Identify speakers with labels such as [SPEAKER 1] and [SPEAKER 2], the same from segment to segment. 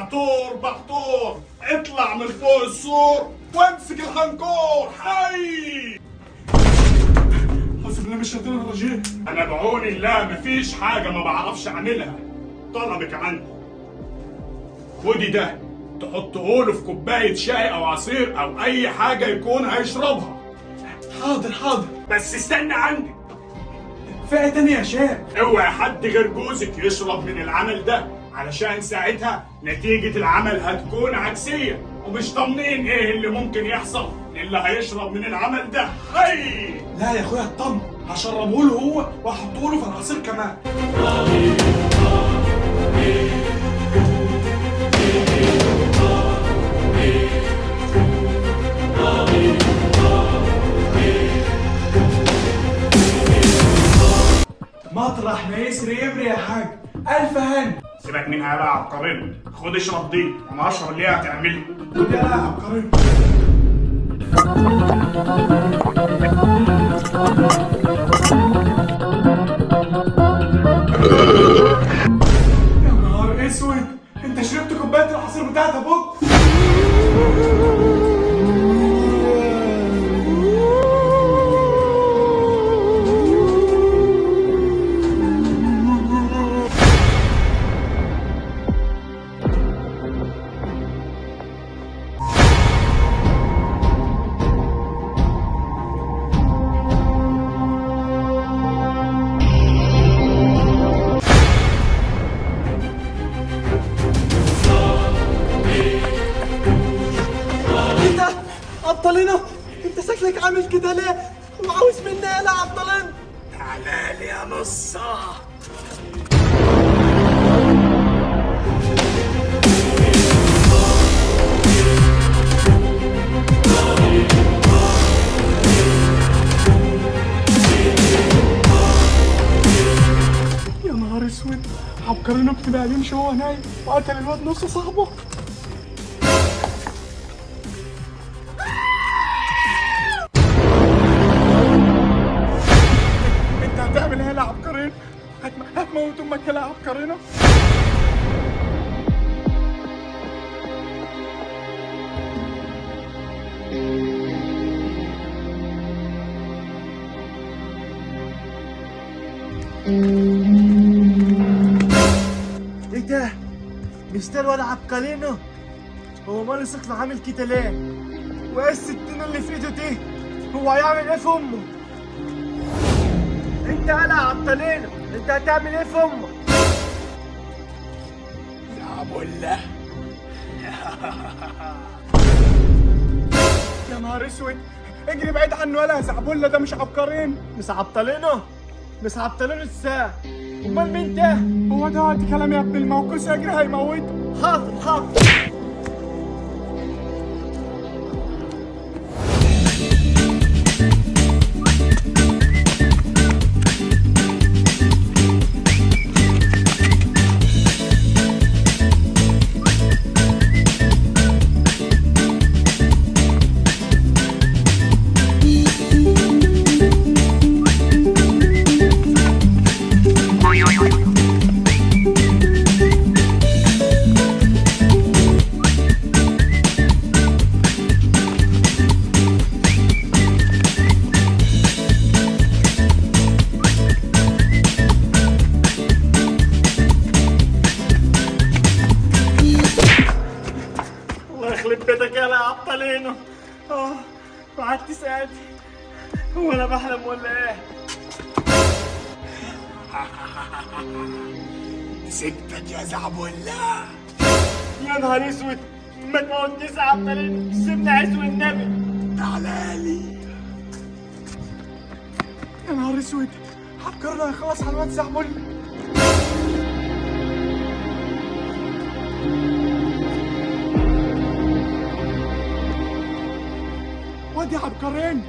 [SPEAKER 1] بحتور بحتور، اطلع من فوق السور وامسك الخنكور حي. أعوذ بالله من الشيطان الرجيم. انا بعون الله مفيش حاجه ما بعرفش اعملها. طلبك عندي، خدي ده تحطه له في كوبايه شاي او عصير او اي حاجه يكون هيشربها.
[SPEAKER 2] حاضر حاضر.
[SPEAKER 1] بس استنى عندي،
[SPEAKER 2] فئة تانية يا شيخ.
[SPEAKER 1] اوعى حد غير جوزك يشرب من العمل ده، علشان ساعتها نتيجة العمل هتكون عكسية ومش ضامنين ايه اللي ممكن يحصل للي هيشرب من العمل ده. هي
[SPEAKER 2] لا يا اخويا اطمن، هشربه له هو واحطه له في العصير كمان. مطرح ما يسري يمري يا حاج، الف هن.
[SPEAKER 1] سيبك منها يا عبقرين، خد اشرب دي وانا اشرب اللي هي هتعملي.
[SPEAKER 2] خد يا عبقرين. يا نهار اسود، انت شربت كوبايه العصير بتاعت ابوك؟ عبطلينو، انت شكلك عامل كده ليه؟ وعاوز مني ايه يا عبطلين؟
[SPEAKER 1] تعالى لي يا نصة.
[SPEAKER 2] يا نهار اسود، عبقرينو بتبقى بيمشي وهو نايم وقتل الواد نص صاحبه. هتعمل ايه يا عبقرين؟ هتموت امك يا عبقرينو؟
[SPEAKER 3] ايه ده؟ مش ده الواد عبقرينو؟ هو ماله شكله عامل كده ليه؟ وايه السكينة اللي في ايده دي؟ هو هيعمل ايه في امه؟ انت يا عبقرينو، انت هتعمل ايه في امه؟
[SPEAKER 1] زعبلة.
[SPEAKER 2] يا نهار اسود، اجري بعيد عنه يا زعبله، ده مش عبقرين.
[SPEAKER 3] مش عبقرينو؟ مش عبقرينو ازاي؟ امال مين ده؟
[SPEAKER 2] هو ده وقت كلام يا ابن الموكوس، اجري هيموته.
[SPEAKER 3] حاضر حاضر. يخرب بيتك يا عبطلينو. قعدت ساعتي، هو انا بحلم ولا ايه؟
[SPEAKER 1] مسكتك يا زعبلة.
[SPEAKER 3] يا نهار اسود، ما تموتنيش يا عبطلينو، سيبني عز والنبي.
[SPEAKER 1] تعالى لي.
[SPEAKER 2] يا نهار اسود، عبقرينو هيخلص على الواد زعبله. وادي عبقرين.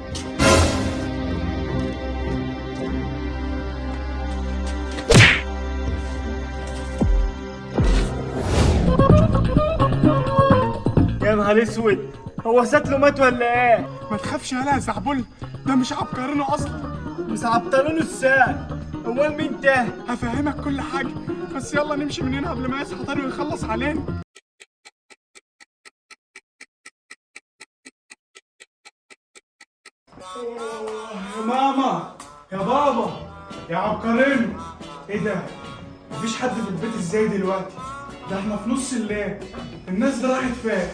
[SPEAKER 3] يا نهار اسود، هو شكله مات ولا ايه؟
[SPEAKER 2] ما تخافش يا زعبله، ده مش عبقرينو اصلا.
[SPEAKER 3] مش عبطلينو ازاي؟ امال مين ده؟
[SPEAKER 2] هفهمك كل حاجه، بس يلا نمشي من هنا قبل ما يصحى طارق ويخلص علينا. يا ماما، يا بابا، يا عبقرين. ايه ده؟ مفيش حد في البيت ازاي دلوقتي؟ ده احنا في نص الليل. الناس دي راحت فين؟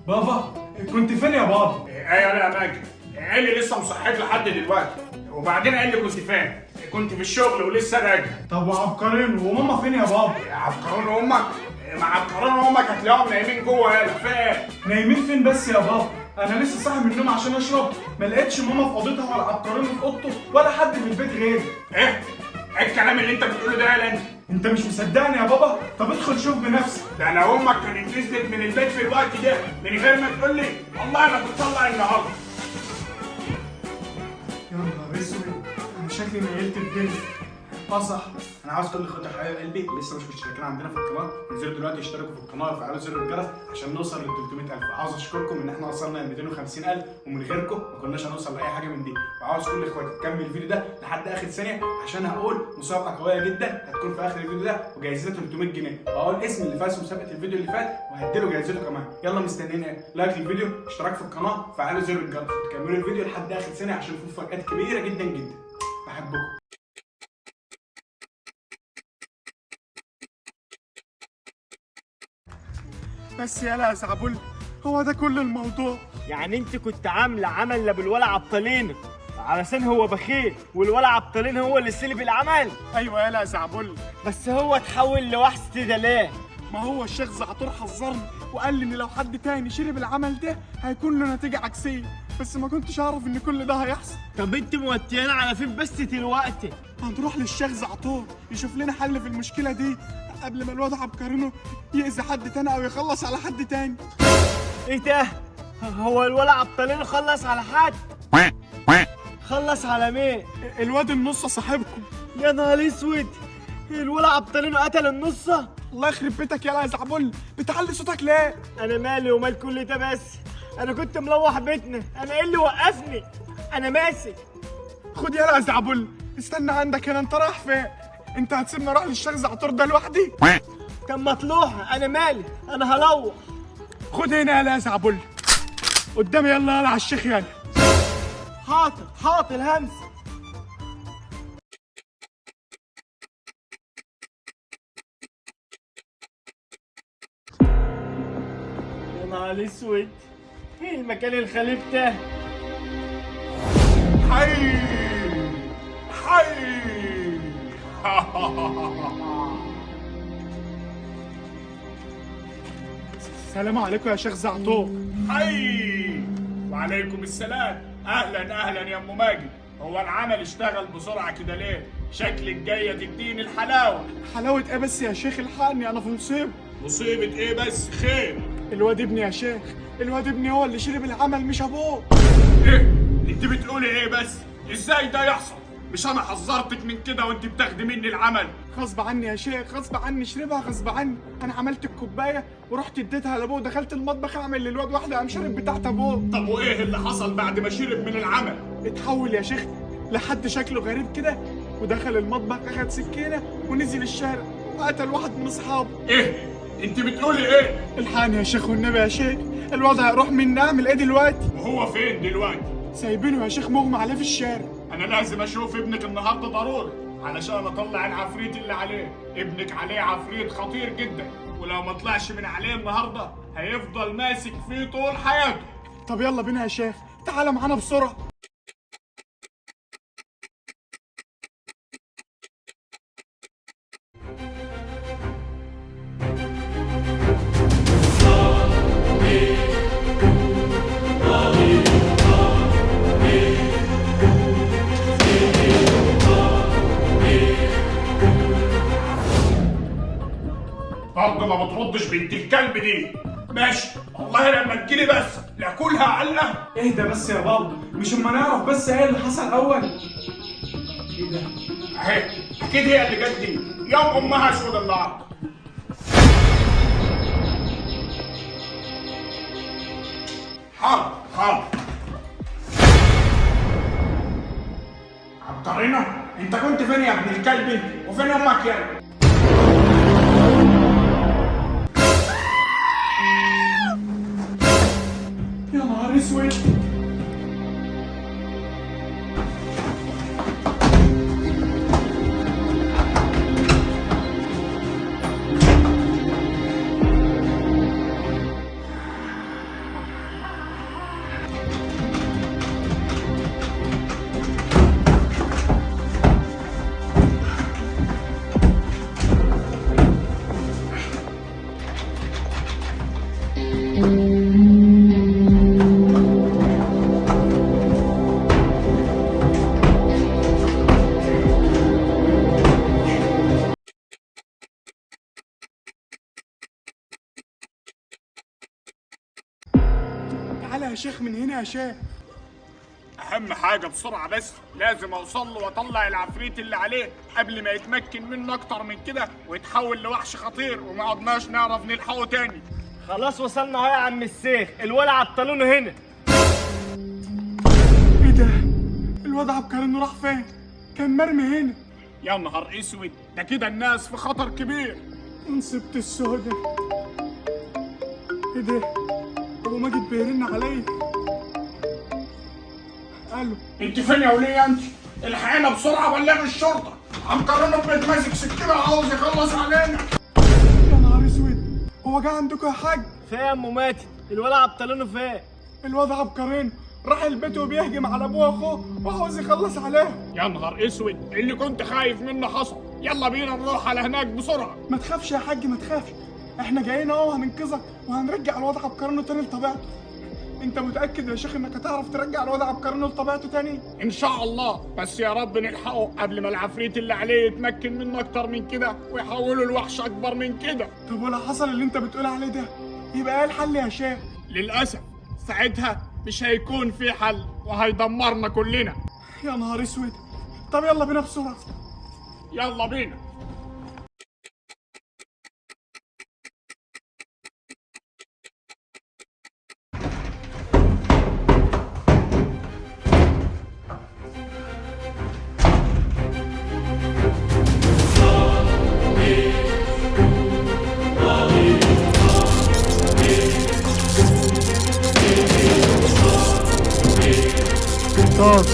[SPEAKER 2] بابا كنت فين يا بابا؟
[SPEAKER 1] ايوه يا ماجد، ايه اللي لسه مصحيك لحد دلوقتي؟ وبعدين ايه اللي كنت فين؟ كنت في الشغل ولسه راجع.
[SPEAKER 2] طب وعبقرين وماما فين يا بابا؟
[SPEAKER 1] يا عبقرون امك، مع عبقرون امك هتلاقيهم نايمين جوه. يالا فين؟
[SPEAKER 2] نايمين فين بس يا بابا؟ انا لسه صاحي من النوم عشان اشرب، ما لقيتش ماما في اوضتها ولا عبقرين في اوضته ولا حد في البيت غيري.
[SPEAKER 1] ايه؟ ايه الكلام اللي انت بتقوله ده يالا انت؟
[SPEAKER 2] انت مش مصدقني يا بابا؟ طب ادخل شوف بنفسك.
[SPEAKER 1] ده لو امك كانت نزلت من البيت في الوقت ده من غير ما تقول لي والله ما كنت طلع النهارده.
[SPEAKER 2] يا نهار اسود، انا شكلي نيلت الدنيا. صح، انا عاوز كل اخواتي وحبايب قلبي لسه مش مشتركين عندنا في القناه ينزلوا دلوقتي يشتركوا في القناه ويفعلوا زر الجرس عشان نوصل لل 300,000. عاوز اشكركم ان احنا وصلنا ل 250,000 ومن غيركم ما كناش هنوصل لاي حاجه من دي. وعاوز كل اخواتي تكمل الفيديو ده لحد اخر ثانيه عشان هقول مسابقه قويه جدا هتكون في اخر الفيديو ده وجايزتها 300 جنيه. وهقول اسم اللي فاز مسابقه الفيديو اللي فات وهديله جايزته كمان. يلا مستنيين ايه؟ لايك للفيديو، اشتراك في القناه، فعلوا زر الجرس، تكملوا الفيديو لحد اخر ثانيه عشان في مفاجآت كبيره جدا جدا. بحبكم. بس يالا يا زعبول، هو ده كل الموضوع؟
[SPEAKER 3] يعني انت كنت عامله عمل لابالولا عبطلين علشان هو بخيل والولا عبطلين هو اللي سلب العمل؟
[SPEAKER 2] ايوه يالا يا زعبول.
[SPEAKER 3] بس هو اتحول لوحش ده ليه؟
[SPEAKER 2] ما هو الشيخ زعتور حذرني وقال لي ان لو حد تاني شرب العمل ده هيكون له نتيجه عكسيه، بس ما كنتش اعرف ان كل ده هيحصل.
[SPEAKER 3] طب انت موتيانا على فين بس دلوقتي؟
[SPEAKER 2] هنروح للشيخ زعتور يشوف لنا حل في المشكله دي قبل ما الواد عبقرينه يأذي حد تاني او يخلص على حد تاني.
[SPEAKER 3] ايه ده؟ هو الولا عبطلين خلص على حد؟ خلص على مين؟
[SPEAKER 2] الواد النصه صاحبكم.
[SPEAKER 3] يا نهار اسود، الولا عبطلين قتل النصه؟
[SPEAKER 2] الله يخرب بيتك يا زعبول، بتعلي صوتك ليه؟
[SPEAKER 3] انا مالي ومال كل ده؟ بس انا كنت ملوح بيتنا، انا ايه اللي وقفني؟ انا ماسك.
[SPEAKER 2] خد يا زعبول، استنى عندك هنا. انت رايح فين؟ انت هتسيبني اروح للشيخ زعتور ده لوحدي؟
[SPEAKER 3] طب ما تروح، انا مالي، انا هروح.
[SPEAKER 2] خد هنا يا زعبول قدامي. يلا على الشيخ يلا.
[SPEAKER 3] حاضر همس. يا نهار اسود، ايه المكان الخليب ده؟
[SPEAKER 1] حي
[SPEAKER 2] السلام عليكم يا شيخ زعتور.
[SPEAKER 1] حي وعليكم السلام. اهلا يا ام ماجد. هو العمل اشتغل بسرعه كده ليه؟ شكلك جايه تديني الحلاوه.
[SPEAKER 2] حلاوه ايه بس يا شيخ؟ الحقني انا في مصيبه.
[SPEAKER 1] مصيبه ايه بس؟ خير.
[SPEAKER 2] الواد ابني يا شيخ، الواد ابني هو اللي شرب العمل مش ابوه.
[SPEAKER 1] ايه؟ انت بتقولي ايه بس؟ ازاي ده يحصل؟ مش انا حذرتك من كده وانت بتاخدي مني العمل؟
[SPEAKER 2] غصب عني يا شيخ، غصب عني، شربها غصب عني. انا عملت الكوبايه ورحت اديتها لابوه، دخلت المطبخ اعمل للواد واحده قام شرب بتاعت ابوه.
[SPEAKER 1] طب وايه اللي حصل بعد ما شرب من العمل؟
[SPEAKER 2] اتحول يا شيخ لحد شكله غريب كده ودخل المطبخ اخد سكينه ونزل الشارع وقتل واحد من اصحابه.
[SPEAKER 1] ايه؟ انت بتقولي ايه؟
[SPEAKER 2] الحقني يا شيخ والنبي يا شيخ، الواد هيروح مني. اعمل ايه دلوقتي؟
[SPEAKER 1] وهو فين دلوقتي؟
[SPEAKER 2] سايبينه يا شيخ مغمى عليه في الشارع.
[SPEAKER 1] انا لازم اشوف ابنك النهارده ضروري علشان اطلع العفريت اللي عليه. ابنك عليه عفريت خطير جدا، ولو ما طلعش من عليه النهارده هيفضل ماسك فيه طول حياته.
[SPEAKER 2] طب يلا بينا يا شيخ، تعالى معانا بسرعه.
[SPEAKER 1] برضه ما بتردش بنت الكلب دي. ماشي والله لما تجيلي بس لاكلها علقه.
[SPEAKER 2] اهدى بس يا بابا، مش اما نعرف بس ايه اللي حصل اول.
[SPEAKER 1] ايه ده؟ اهي اكيد هي اللي جت دي. يوم امها سود النهارده. حاضر. عبقرينة، انت كنت فين يا ابن الكلب انت؟ وفين امك يعني؟ نهار اسود.
[SPEAKER 2] تعالى يا شيخ من هنا يا شيخ.
[SPEAKER 1] اهم حاجه بسرعه، بس لازم اوصل له واطلع العفريت اللي عليه قبل ما يتمكن منه اكتر من كده ويتحول لوحش خطير وما عدناش نعرف نلحقه تاني.
[SPEAKER 3] خلاص وصلنا اهو يا عم الشيخ، الولع عطلونه هنا.
[SPEAKER 2] ايه ده؟ الواد عبقرينه راح فين؟ كان مرمي هنا.
[SPEAKER 1] يا نهار اسود، ده كده الناس في خطر كبير.
[SPEAKER 2] نصيبت السودة. ايه ده؟ هو ماجد بيرن عليا. الو.
[SPEAKER 1] انت فين يا وليه انت؟ الحقينا بسرعه، بلغ الشرطه. عبقرينه بيتمسك سكينه عاوز يخلص علينا.
[SPEAKER 2] يا نهار اسود، هو جه عندكم يا حاج؟
[SPEAKER 3] فين يا ام ماتت؟ الولع عطلونه فين؟
[SPEAKER 2] الواد عبقرين راح البيت وبيهجم على ابوه واخوه وعاوز يخلص عليهم.
[SPEAKER 1] يا نهار اسود، اللي كنت خايف منه حصل. يلا بينا نروح على هناك بسرعه.
[SPEAKER 2] ما تخافش يا حاج، ما تخافش، احنا جايين اهو هننقذك وهنرجع الواد عبقرينه تاني لطبيعته. انت متاكد يا شيخ انك هتعرف ترجع الواد عبقرينه لطبيعته تاني؟
[SPEAKER 1] ان شاء الله، بس يا رب نلحقه قبل ما العفريت اللي عليه يتمكن منه اكتر من كده ويحوله لوحش اكبر من كده.
[SPEAKER 2] طب ولو حصل اللي انت بتقول عليه ده يبقى ايه الحل يا شيخ؟
[SPEAKER 1] للاسف ساعتها مش هيكون في حل وهيدمرنا كلنا.
[SPEAKER 2] يا نهار اسود. طب يلا بينا بسرعه.
[SPEAKER 1] يلا بينا.
[SPEAKER 3] طب